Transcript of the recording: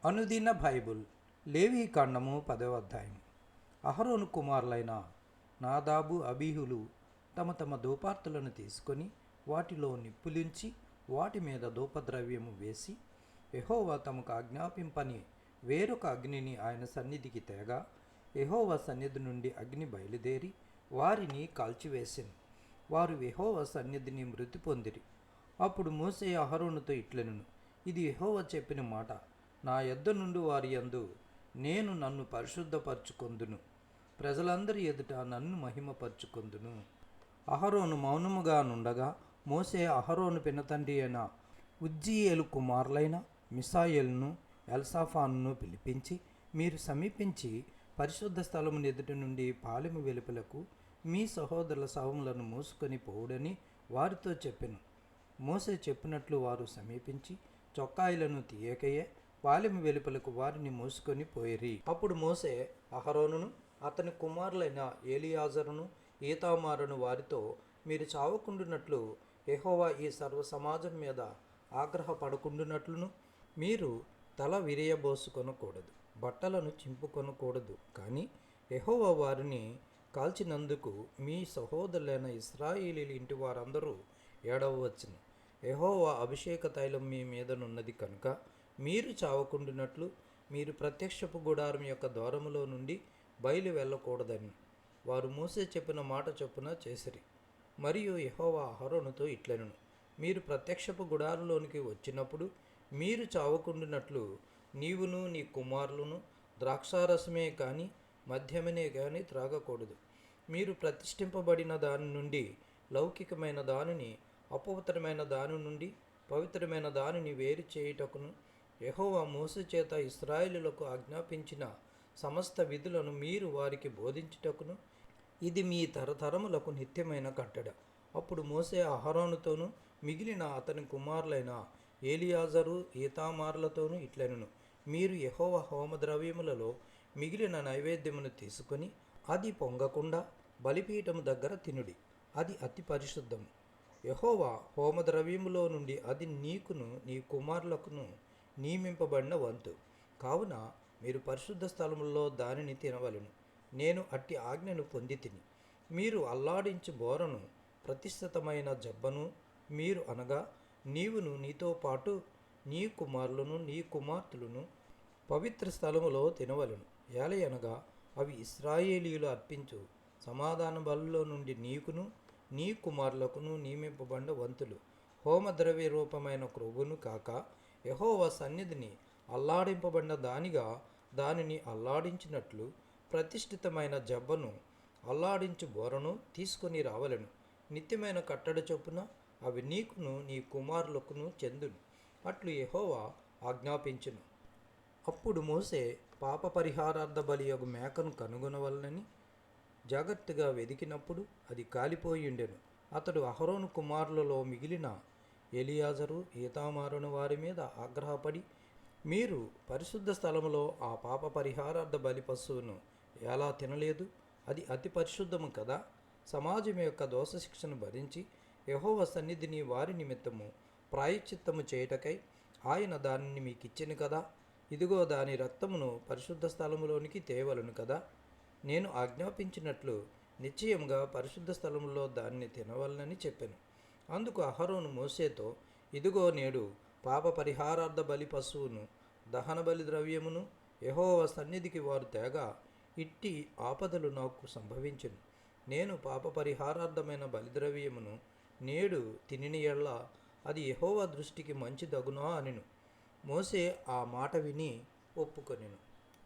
అనుదిన బైబుల్ లేవీ కాండము 10వ అధ్యాయం. అహరోను కుమారులైన నాదాబు అబీహులు తమ తమ ధూపార్తులను తీసుకొని వాటిలో నిప్పులించి వాటి మీద ధూపద్రవ్యము వేసి యెహోవా తమకు ఆజ్ఞాపింపని వేరొక అగ్నిని ఆయన సన్నిధికి తేగా యెహోవా సన్నిధి నుండి అగ్ని బయలుదేరి వారిని కాల్చివేసింది. వారు యెహోవా సన్నిధిని మృతి పొందిరి. అప్పుడు మోషే అహరోనుతో ఇట్లెనెను, ఇది యెహోవా చెప్పిన మాట, నా యొద్ద నుండి వారి యందు నేను నన్ను పరిశుద్ధపరచుకొందును, ప్రజలందరి ఎదుట నన్ను మహిమపరచుకొందును. అహరోను మౌనముగా నుండగా మోషే అహరోను పినతండ్రి అయిన ఉజ్జీయేలు కుమారులైన మిషాయేలును ఎల్సాఫానును పిలిపించి, మీరు సమీపించి పరిశుద్ధ స్థలము ఎదుట నుండి పాలెము వెలుపలకు మీ సహోదరుల శవములను మోసుకొని పోవుడని వారితో చెప్పెను. మోషే చెప్పినట్లు వారు సమీపించి చొక్కాయిలను తీయకయే పాలెము వెలుపలకు వారిని మోసుకొని పోయిరి. అప్పుడు మోషే అహరోనును అతని కుమారులైన ఏలియాజరును ఈతామారును వారితో, మీరు చావకుండునట్లు యెహోవా ఈ సర్వ సమాజం మీద ఆగ్రహపడకుండునట్లును మీరు తల విరియబోసుకొనకూడదు, బట్టలను చింపుకొనకూడదు. కానీ యెహోవా వారిని కాల్చినందుకు మీ సహోదరులైన ఇశ్రాయేలీయుల ఇంటి వారందరూ ఏడవవచ్చును. యెహోవా అభిషేక తైలం మీ మీదనున్నది కనుక మీరు చావకుండునట్లు మీరు ప్రత్యక్షపు గుడారం యొక్క ద్వారములో నుండి బయలు వెళ్ళకూడదని వారు మోషే చెప్పిన మాట చొప్పున చేసిరి. మరియు యెహోవా అహరోనుతో ఇట్లెనెను, మీరు ప్రత్యక్షపు గుడారంలోనికి వచ్చినప్పుడు మీరు చావకుండునట్లు నీవును నీ కుమారులను ద్రాక్షారసమే కానీ మద్యమనే కానీ త్రాగకూడదు. మీరు ప్రతిష్ఠింపబడిన దాని నుండి లౌకికమైన దానిని, అపవిత్రమైన దాని నుండి పవిత్రమైన దానిని వేరు చేయుటకును యెహోవా మోషే చేత ఇశ్రాయేలులకు ఆజ్ఞాపించిన సమస్త విధులను మీరు వారికి బోధించుటకును ఇది మీ తరతరములకు నిత్యమైన కట్టడ. అప్పుడు మోషే అహరోనుతోనూ మిగిలిన అతని కుమారులైన ఏలియాజరు ఈతామారులతోనూ ఇట్లెనెను, మీరు యెహోవా హోమద్రవ్యములలో మిగిలిన నైవేద్యమును తీసుకొని అది పొంగకుండా బలిపీఠము దగ్గర తినుడి, అది అతి పరిశుద్ధము. యెహోవా హోమద్రవ్యములో నుండి అది నీకును నీ కుమారులకును నియమింపబడిన వంతు. కావున మీరు పరిశుద్ధ స్థలములో దానిని తినవలెను. నేను అట్టి ఆజ్ఞను పొందితిని. మీరు అల్లాడించు బోరను, ప్రతిష్ఠితమైన జబ్బను మీరు అనగా నీవును నీతో పాటు నీ కుమారులను నీ కుమార్తెలను పవిత్ర స్థలములో తినవలెను. ఏలయనగా అవి ఇశ్రాయేలీయులు అర్పించు సమాధాన బలులో నుండి నీకును నీ కుమారులకును నియమింపబడిన వంతులు. హోమద్రవ్య రూపమైన క్రొవ్వును కాక యెహోవా సన్నిధిని అల్లాడింపబడిన దానిగా దానిని అల్లాడించినట్లు ప్రతిష్ఠితమైన జబ్బను, అల్లాడించు బోరను తీసుకొని రావలెను. నిత్యమైన కట్టడ చొప్పున అవి నీకును నీ కుమారులకును చెందును. అట్లు యెహోవా ఆజ్ఞాపించును. అప్పుడు మోషే పాప పరిహారార్థ బలియగు మేకను కనుగొనవలనని జాగ్రత్తగా వెదికినప్పుడు అది కాలిపోయిండెను. అతడు అహరోను కుమారులలో మిగిలిన ఎలియాజరు ఈతామారును వారి మీద ఆగ్రహపడి, మీరు పరిశుద్ధ స్థలములో ఆ పాప పరిహారార్థ బలి పశువును ఎలా తినలేదు? అది అతి పరిశుద్ధము కదా. సమాజం యొక్క దోషశిక్షను భరించి యెహోవా సన్నిధిని వారి నిమిత్తము ప్రాయశ్చిత్తము చేయుటకై ఆయన దానిని మీకిచ్చెను కదా. ఇదిగో దాని రక్తమును పరిశుద్ధ స్థలములోనికి తేవలను కదా. నేను ఆజ్ఞాపించినట్లు నిశ్చయముగా పరిశుద్ధ స్థలములో దానిని తినవలనని చెప్పెను. అందుకు అహరోను మోషేతో, ఇదిగో నేడు పాప పరిహారార్థ బలి పశువును, దహన బలి ద్రవ్యమును యెహోవా సన్నిధికి వారు తేగా ఇట్టి ఆపదలు నాకు సంభవించెను. నేను పాప పరిహారార్థమైన బలిద్రవ్యమును నేడు తినిన యెడల అది యెహోవా దృష్టికి మంచిదగునా అనెను. మోషే ఆ మాట విని ఒప్పుకొనెను.